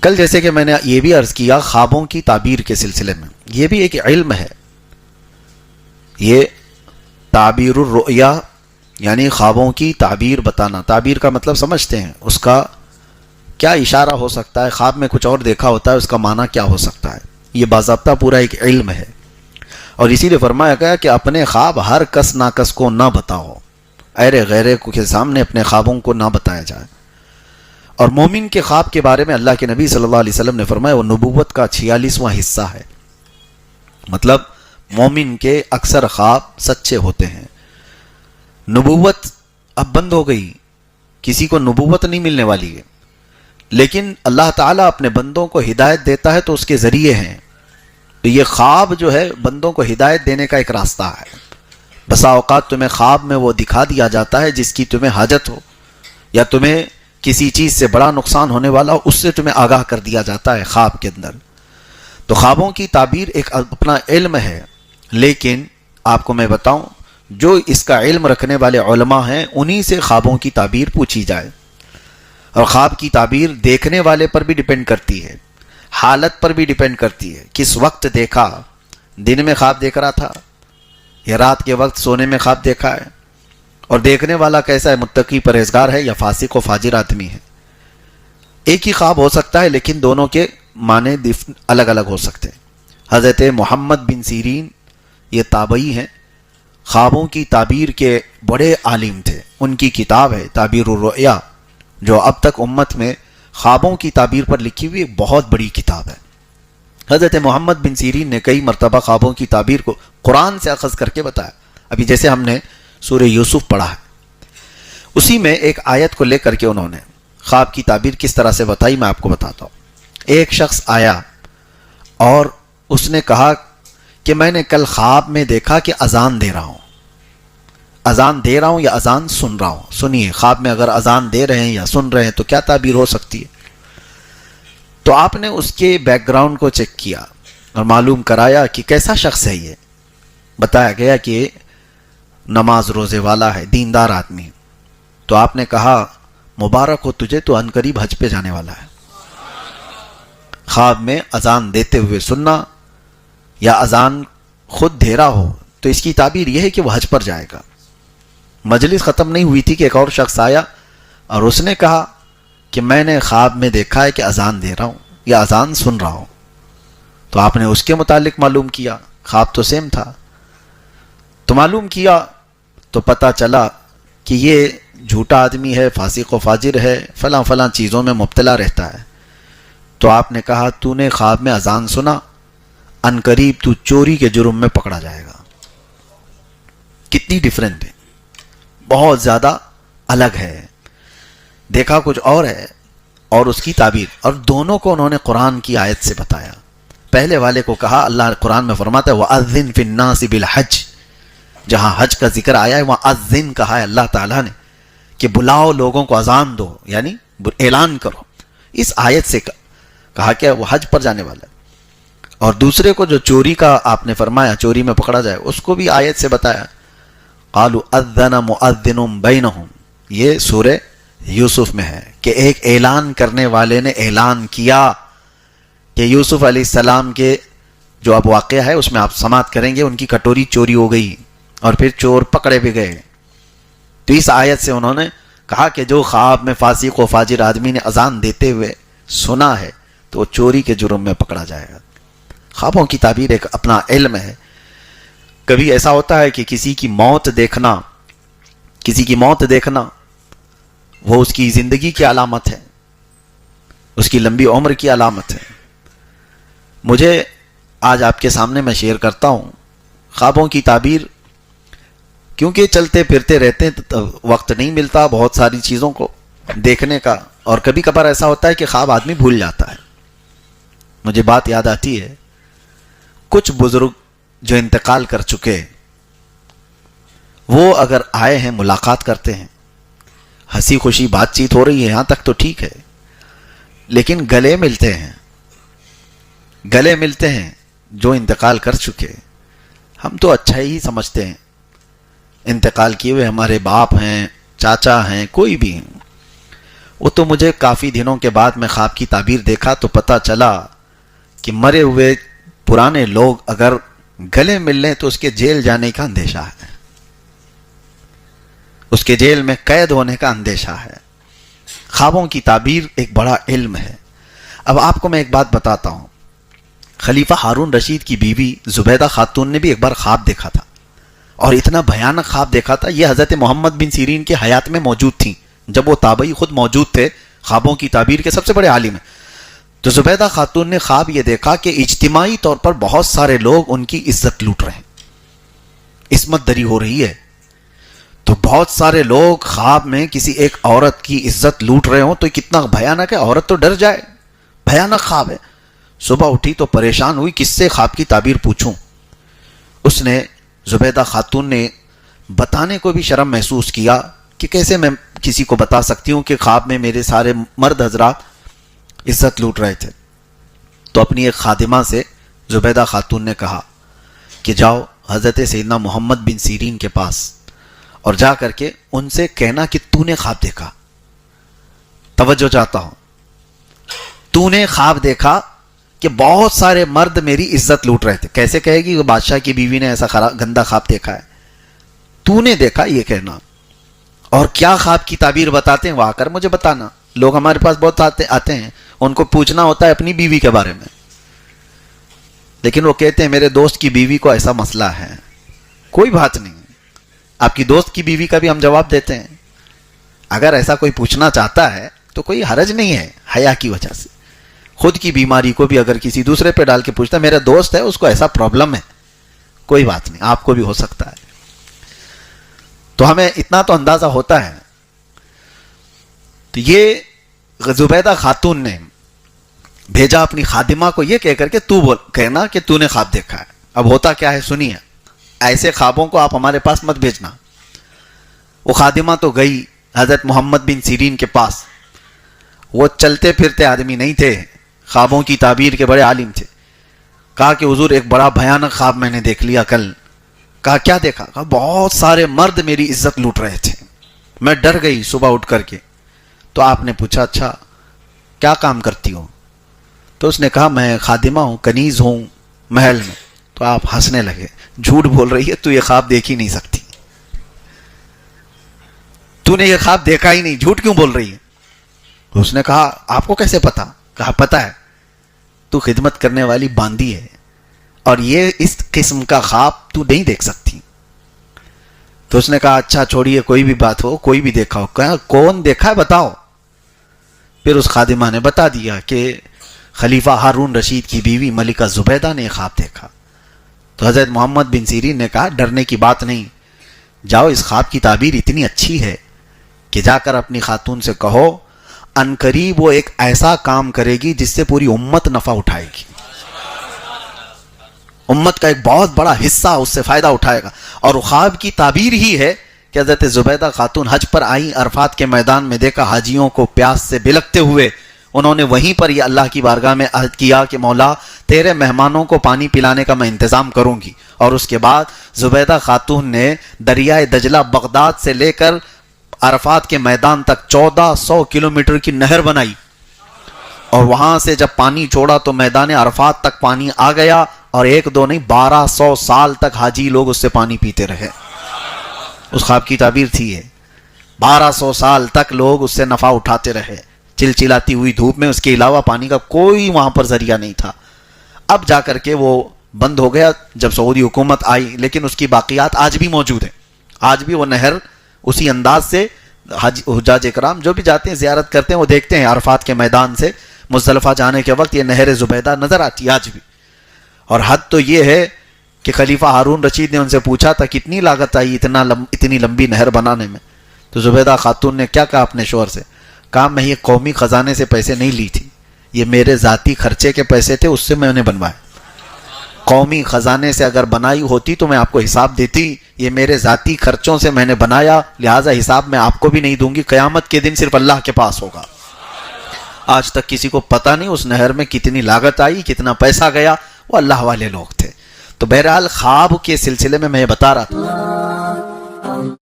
کل جیسے کہ میں نے یہ بھی عرض کیا خوابوں کی تعبیر کے سلسلے میں، یہ بھی ایک علم ہے. یہ تعبیر الرؤیا یعنی خوابوں کی تعبیر بتانا. تعبیر کا مطلب سمجھتے ہیں، اس کا کیا اشارہ ہو سکتا ہے، خواب میں کچھ اور دیکھا ہوتا ہے، اس کا معنی کیا ہو سکتا ہے. یہ باضابطہ پورا ایک علم ہے، اور اسی لیے فرمایا گیا کہ اپنے خواب ہر کس ناکس کو نہ بتاؤ، ایرے غیرے کے سامنے اپنے خوابوں کو نہ بتایا جائے. اور مومن کے خواب کے بارے میں اللہ کے نبی صلی اللہ علیہ وسلم نے فرمایا وہ نبوت کا 46واں حصہ ہے. مطلب مومن کے اکثر خواب سچے ہوتے ہیں. نبوت اب بند ہو گئی، کسی کو نبوت نہیں ملنے والی ہے، لیکن اللہ تعالیٰ اپنے بندوں کو ہدایت دیتا ہے تو اس کے ذریعے ہیں. تو یہ خواب جو ہے بندوں کو ہدایت دینے کا ایک راستہ ہے. بسا اوقات تمہیں خواب میں وہ دکھا دیا جاتا ہے جس کی تمہیں حاجت ہو، یا تمہیں کسی چیز سے بڑا نقصان ہونے والا ہو، اس سے تمہیں آگاہ کر دیا جاتا ہے خواب کے اندر. تو خوابوں کی تعبیر ایک اپنا علم ہے، لیکن آپ کو میں بتاؤں جو اس کا علم رکھنے والے علماء ہیں انہی سے خوابوں کی تعبیر پوچھی جائے. اور خواب کی تعبیر دیکھنے والے پر بھی ڈیپینڈ کرتی ہے، حالت پر بھی ڈیپینڈ کرتی ہے. کس وقت دیکھا، دن میں خواب دیکھ رہا تھا یا رات کے وقت سونے میں خواب دیکھا ہے، اور دیکھنے والا کیسا ہے، متقی پرہیزگار ہے یا فاسق و فاجر آدمی ہے. ایک ہی خواب ہو سکتا ہے لیکن دونوں کے معنی الگ الگ ہو سکتے ہیں. حضرت محمد بن سیرین یہ تابعی ہیں، خوابوں کی تعبیر کے بڑے عالم تھے. ان کی کتاب ہے تعبیر الرؤیا، جو اب تک امت میں خوابوں کی تعبیر پر لکھی ہوئی ایک بہت بڑی کتاب ہے. حضرت محمد بن سیرین نے کئی مرتبہ خوابوں کی تعبیر کو قرآن سے اخذ کر کے بتایا. ابھی جیسے ہم نے سورہ یوسف پڑھا ہے، اسی میں ایک آیت کو لے کر کے انہوں نے خواب کی تعبیر کس طرح سے بتائی میں آپ کو بتاتا ہوں. ایک شخص آیا اور اس نے کہا کہ میں نے کل خواب میں دیکھا کہ اذان دے رہا ہوں. اذان دے رہا ہوں یا اذان سن رہا ہوں؟ سنیے، خواب میں اگر اذان دے رہے ہیں یا سن رہے ہیں تو کیا تعبیر ہو سکتی ہے. تو آپ نے اس کے بیک گراؤنڈ کو چیک کیا اور معلوم کرایا کہ کیسا شخص ہے. یہ بتایا گیا کہ نماز روزے والا ہے، دیندار آدمی. تو آپ نے کہا مبارک ہو تجھے، تو عنقریب حج پہ جانے والا ہے. خواب میں اذان دیتے ہوئے سننا یا اذان خود دے رہا ہو تو اس کی تعبیر یہ ہے کہ وہ حج پر جائے گا. مجلس ختم نہیں ہوئی تھی کہ ایک اور شخص آیا اور اس نے کہا کہ میں نے خواب میں دیکھا ہے کہ اذان دے رہا ہوں یا اذان سن رہا ہوں. تو آپ نے اس کے متعلق معلوم کیا، خواب تو سیم تھا. تو معلوم کیا تو پتہ چلا کہ یہ جھوٹا آدمی ہے، فاسق و فاجر ہے، فلاں فلاں چیزوں میں مبتلا رہتا ہے. تو آپ نے کہا تو نے خواب میں اذان سنا، عنقریب تو چوری کے جرم میں پکڑا جائے گا. کتنی ڈیفرنٹ ہے، بہت زیادہ الگ ہے. دیکھا کچھ اور ہے اور اس کی تعبیر، اور دونوں کو انہوں نے قرآن کی آیت سے بتایا. پہلے والے کو کہا، اللہ قرآن میں فرماتا ہے وَأَذِّن فِي النَّاسِ بِالْحَجِّ، جہاں حج کا ذکر آیا ہے وہاں اذن کہا ہے اللہ تعالیٰ نے کہ بلاؤ لوگوں کو، اذان دو یعنی اعلان کرو. اس آیت سے کہا کہ وہ حج پر جانے والا ہے. اور دوسرے کو جو چوری کا آپ نے فرمایا چوری میں پکڑا جائے، اس کو بھی آیت سے بتایا. قالوا اذن مؤذن بینہم، یہ سورہ یوسف میں ہے کہ ایک اعلان کرنے والے نے اعلان کیا کہ یوسف علیہ السلام کے جو اب واقعہ ہے اس میں آپ سماعت کریں گے، ان کی کٹوری چوری ہو گئی اور پھر چور پکڑے بھی گئے. تو اس آیت سے انہوں نے کہا کہ جو خواب میں فاسق و فاجر آدمی نے اذان دیتے ہوئے سنا ہے تو وہ چوری کے جرم میں پکڑا جائے گا. خوابوں کی تعبیر ایک اپنا علم ہے. کبھی ایسا ہوتا ہے کہ کسی کی موت دیکھنا وہ اس کی زندگی کی علامت ہے، اس کی لمبی عمر کی علامت ہے. مجھے آج آپ کے سامنے میں شیئر کرتا ہوں خوابوں کی تعبیر، کیونکہ چلتے پھرتے رہتے ہیں تو وقت نہیں ملتا بہت ساری چیزوں کو دیکھنے کا، اور کبھی کبھار ایسا ہوتا ہے کہ خواب آدمی بھول جاتا ہے. مجھے بات یاد آتی ہے، کچھ بزرگ جو انتقال کر چکے وہ اگر آئے ہیں ملاقات کرتے ہیں، ہنسی خوشی بات چیت ہو رہی ہے، یہاں تک تو ٹھیک ہے، لیکن گلے ملتے ہیں جو انتقال کر چکے. ہم تو اچھا ہی سمجھتے ہیں، انتقال کیے ہوئے ہمارے باپ ہیں، چاچا ہیں، کوئی بھی ہیں، وہ تو مجھے کافی دنوں کے بعد میں خواب کی تعبیر دیکھا تو پتہ چلا کہ مرے ہوئے پرانے لوگ اگر گلے مل لیں تو اس کے جیل جانے کا اندیشہ ہے، اس کے جیل میں قید ہونے کا اندیشہ ہے۔ خوابوں کی تعبیر ایک بڑا علم ہے۔ اب آپ کو میں ایک بات بتاتا ہوں، خلیفہ ہارون رشید کی بیوی زبیدہ خاتون نے بھی ایک بار خواب دیکھا تھا، اور اتنا بھیانک خواب دیکھا تھا، یہ حضرت محمد بن سیرین کے حیات میں موجود تھیں، جب وہ تابعی خود موجود تھے، خوابوں کی تعبیر کے سب سے بڑے عالم ہیں۔ تو زبیدہ خاتون نے خواب یہ دیکھا کہ اجتماعی طور پر بہت سارے لوگ ان کی عزت لوٹ رہے ہیں، عصمت دری ہو رہی ہے۔ تو بہت سارے لوگ خواب میں کسی ایک عورت کی عزت لوٹ رہے ہوں تو کتنا بھیانک ہے، عورت تو ڈر جائے، بھیانک خواب ہے۔ صبح اٹھی تو پریشان ہوئی، کس سے خواب کی تعبیر پوچھوں؟ اس نے زبیدہ خاتون نے بتانے کو بھی شرم محسوس کیا کہ کیسے میں کسی کو بتا سکتی ہوں کہ خواب میں میرے سارے مرد حضرات عزت لوٹ رہے تھے۔ تو اپنی ایک خادمہ سے زبیدہ خاتون نے کہا کہ جاؤ حضرت سیدنا محمد بن سیرین کے پاس اور جا کر کے ان سے کہنا کہ تو نے خواب دیکھا، توجہ چاہتا ہوں، تو نے خواب دیکھا کہ بہت سارے مرد میری عزت لوٹ رہے تھے۔ کیسے کہے گی کہ بادشاہ کی بیوی نے ایسا گندا خواب دیکھا ہے؟ تو نے دیکھا، یہ کہنا۔ اور کیا خواب کی تعبیر بتاتے ہیں وہ آ کر مجھے بتانا۔ لوگ ہمارے پاس بہت آتے ہیں، ان کو پوچھنا ہوتا ہے اپنی بیوی کے بارے میں، لیکن وہ کہتے ہیں میرے دوست کی بیوی کو ایسا مسئلہ ہے۔ کوئی بات نہیں، آپ کی دوست کی بیوی کا بھی ہم جواب دیتے ہیں۔ اگر ایسا کوئی پوچھنا چاہتا ہے تو کوئی حرج نہیں ہے، حیا کی وجہ سے۔ خود کی بیماری کو بھی اگر کسی دوسرے پہ ڈال کے پوچھتا ہے میرا دوست ہے اس کو ایسا پرابلم ہے، کوئی بات نہیں، آپ کو بھی ہو سکتا ہے۔ تو ہمیں اتنا تو اندازہ ہوتا ہے۔ تو یہ زبیدہ خاتون نے بھیجا اپنی خادمہ کو یہ کہہ کر کے تو کہنا کہ تو نے خواب دیکھا ہے۔ اب ہوتا کیا ہے سنیے، ایسے خوابوں کو آپ ہمارے پاس مت بھیجنا۔ وہ خادمہ تو گئی حضرت محمد بن سیرین کے پاس، وہ چلتے پھرتے آدمی نہیں تھے، خوابوں کی تعبیر کے بڑے عالم تھے۔ کہا کہ حضور ایک بڑا بھیانک خواب میں نے دیکھ لیا کل۔ کہا کیا دیکھا؟ کہا بہت سارے مرد میری عزت لوٹ رہے تھے، میں ڈر گئی صبح اٹھ کر کے۔ تو آپ نے پوچھا اچھا کیا کام کرتی ہو؟ تو اس نے کہا میں خادمہ ہوں، کنیز ہوں محل میں۔ تو آپ ہنسنے لگے، جھوٹ بول رہی ہے، تو یہ خواب دیکھ ہی نہیں سکتی، تو نے یہ خواب دیکھا ہی نہیں، جھوٹ کیوں بول رہی ہے؟ اس نے کہا آپ کو کیسے پتا؟ کہا پتا ہے، تو خدمت کرنے والی باندی ہے اور یہ اس قسم کا خواب تو نہیں دیکھ سکتی۔ تو اس نے کہا اچھا چھوڑیے، کوئی بھی بات ہو، کوئی بھی دیکھا ہو۔ کہا کون دیکھا ہے بتاؤ۔ پھر اس خادمہ نے بتا دیا کہ خلیفہ ہارون رشید کی بیوی ملکہ زبیدہ نے خواب دیکھا۔ تو حضرت محمد بن سیرین نے کہا ڈرنے کی بات نہیں، جاؤ اس خواب کی تعبیر اتنی اچھی ہے کہ جا کر اپنی خاتون سے کہو عنقریب وہ ایک ایسا کام کرے گی جس سے پوری امت نفع اٹھائے گی، امت کا ایک بہت بڑا حصہ اس سے فائدہ اٹھائے گا۔ اور خواب کی تعبیر ہی ہے کہ حضرت زبیدہ خاتون حج پر آئیں، عرفات کے میدان میں دیکھا حاجیوں کو پیاس سے بلکتے ہوئے، انہوں نے وہیں پر یہ اللہ کی بارگاہ میں عہد کیا کہ مولا تیرے مہمانوں کو پانی پلانے کا میں انتظام کروں گی۔ اور اس کے بعد زبیدہ خاتون نے دریائے دجلہ بغداد سے لے کر عرفات کے میدان تک 1400 کلومیٹر کی نہر بنائی، اور وہاں سے جب پانی چھوڑا تو میدان عرفات تک پانی آ گیا، اور ایک دو نہیں 1200 سال تک حاجی لوگ اس سے پانی پیتے رہے۔ اس خواب کی تعبیر تھی ہے، 1200 سال تک لوگ اس سے نفع اٹھاتے رہے چلچلاتی ہوئی دھوپ میں، اس کے علاوہ پانی کا کوئی وہاں پر ذریعہ نہیں تھا۔ اب جا کر کے وہ بند ہو گیا جب سعودی حکومت آئی، لیکن اس کی باقیات آج بھی موجود ہیں، آج بھی وہ نہر اسی انداز سے حجاج اکرام جو بھی جاتے ہیں زیارت کرتے ہیں وہ دیکھتے ہیں عرفات کے میدان سے مزدلفہ جانے کے وقت یہ نہر زبیدہ نظر آتی ہے آج بھی۔ اور حد تو یہ ہے کہ خلیفہ ہارون رشید نے ان سے پوچھا تھا کتنی لاگت آئی اتنی لمبی نہر بنانے میں؟ تو زبیدہ خاتون نے کیا کہا اپنے شوہر سے؟ کہا میں یہ قومی خزانے سے پیسے نہیں لی تھی، یہ میرے ذاتی خرچے کے پیسے تھے، اس سے میں نے بنوایا۔ قومی خزانے سے اگر بنائی ہوتی تو میں آپ کو حساب دیتی، یہ میرے ذاتی خرچوں سے میں نے بنایا، لہٰذا حساب میں آپ کو بھی نہیں دوں گی، قیامت کے دن صرف اللہ کے پاس ہوگا۔ آج تک کسی کو پتہ نہیں اس نہر میں کتنی لاگت آئی، کتنا پیسہ گیا، وہ اللہ والے لوگ تھے۔ تو بہرحال خواب کے سلسلے میں یہ بتا رہا تھا۔